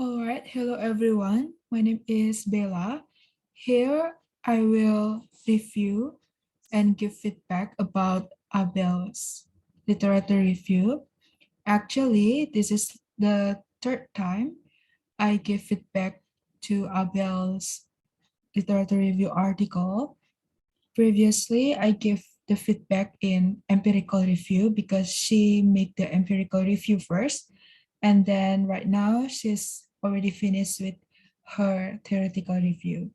All right, hello everyone. My name is Bella. Here I will review and give feedback about Abel's literature review. Actually, this is the third time I give feedback to Abel's literature review article. Previously, I gave the feedback in empirical review because she made the empirical review first. And then right now, she's already finished with her theoretical review.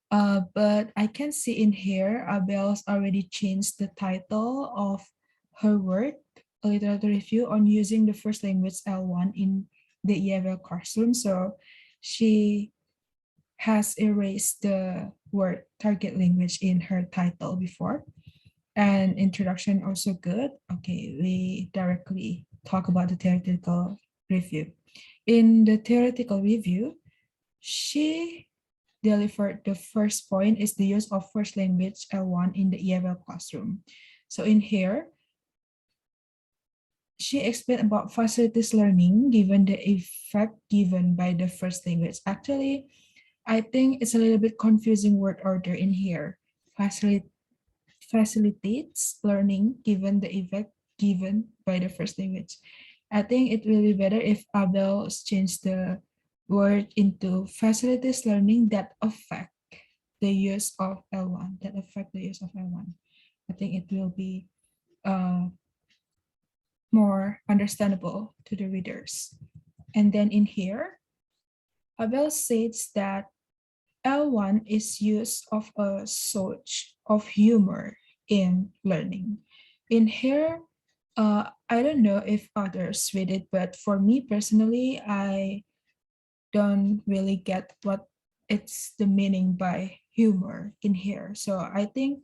But I can see in here, Abel's already changed the title of her work, a literature review on using the first language L1 in the Abel classroom. So she has erased the word target language in her title before. And introduction also good. Okay, we directly talk about the theoretical review. In the theoretical review, she delivered the first point is the use of first language L1 in the EFL classroom. So in here, she explained about facilities learning given the effect given by the first language. Actually, I think it's a little bit confusing word order in here. Facilitates learning given the effect given by the first language. I think it will be better if Abel changed the word into facilities learning that affect the use of L1, that affect the use of L1. I think it will be more understandable to the readers. And then in here, Abel says that L1 is use of a source of humor in learning. In here, I don't know if others read it, but for me personally, I don't really get what it's the meaning by humor in here. So I think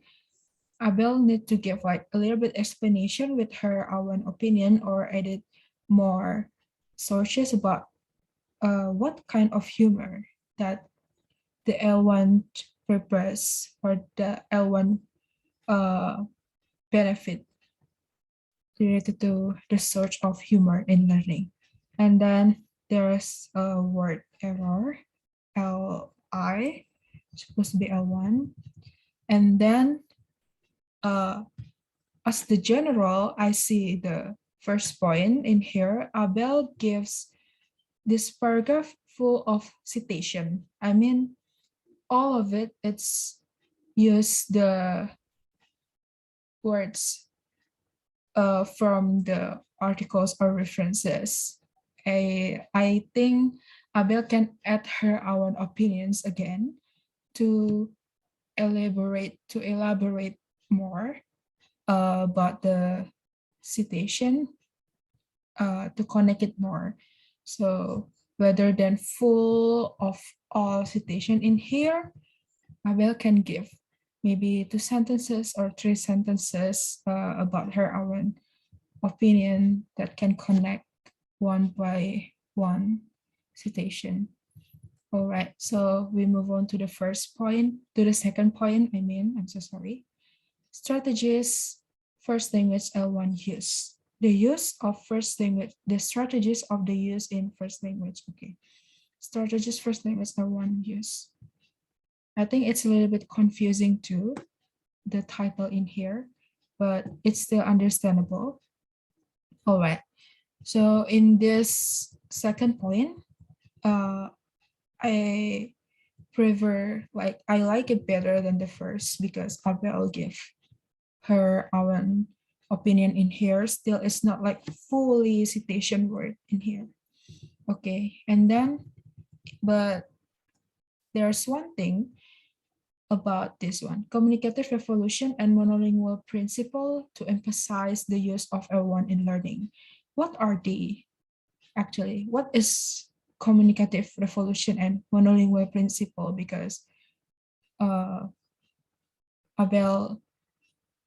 Abel need to give like a little bit explanation with her own opinion or edit more sources about what kind of humor that the L1 purpose or the L1 uh, benefit related to the search of humor in learning. And then there's a word error, Li, supposed to be L1. And then as the general, I see the first point in here. Abel gives this paragraph full of citation. I mean, all of it, it's use the words from the articles or references. I think Abel can add her own opinions again to elaborate more about the citation to connect it more. So rather than full of all citation in here, Abel can give maybe 2 sentences or 3 sentences about her own opinion that can connect one by one citation. All right, so we move on to the second point, I'm so sorry. Strategies, first language L1 use. The use of first language, the strategies of the use in first language, okay. Strategies, first language L1 use. I think it's a little bit confusing too, the title in here, but it's still understandable. All right, so in this second point, I I like it better than the first because Abel give her own opinion in here. Still, it's not like fully citation word in here. Okay, and then, but there's one thing about this one, communicative revolution and monolingual principle to emphasize the use of L1 in learning. What are they actually? What is communicative revolution and monolingual principle? Because Abel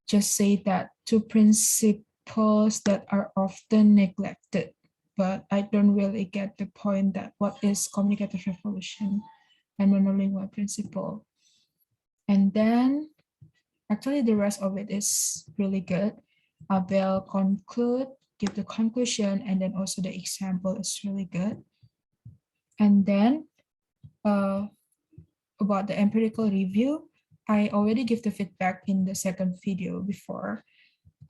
just say that two principles that are often neglected, but I don't really get the point that what is communicative revolution and monolingual principle. And then actually the rest of it is really good. Abel give the conclusion, and then also the example is really good. And then about the empirical review, I already give the feedback in the second video before.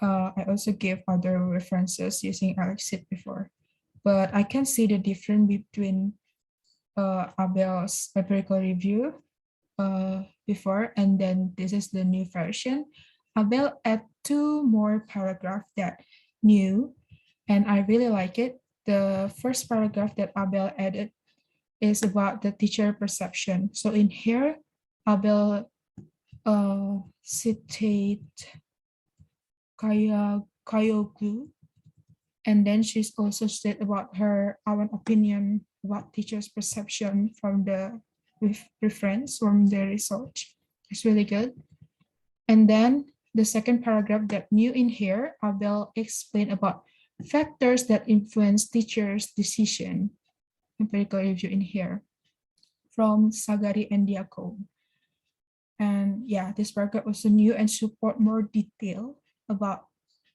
I also gave other references using Alexit before, but I can see the difference between Abel's empirical review before, and then this is the new version. Abel add two more paragraphs that new, and I really like it. The first paragraph that Abel added is about the teacher perception. So in here, Abel citate Kayoglu, and then she's also said about her own opinion about teachers' perception from the reference from the research. It's really good. And then the second paragraph that new in here, Abel explained about factors that influence teachers' decision. Empirical review in here from Sagari and Diakon. And yeah, this paragraph also new and support more detail about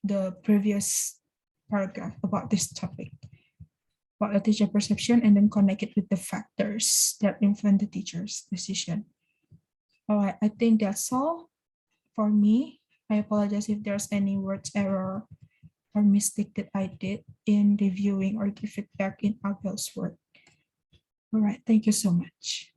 the previous paragraph about this topic, about the teacher perception, and then connect it with the factors that influence the teacher's decision. All right, I think that's all for me. I apologize if there's any words error or mistake that I did in reviewing or give feedback in Abel's work. All right, thank you so much.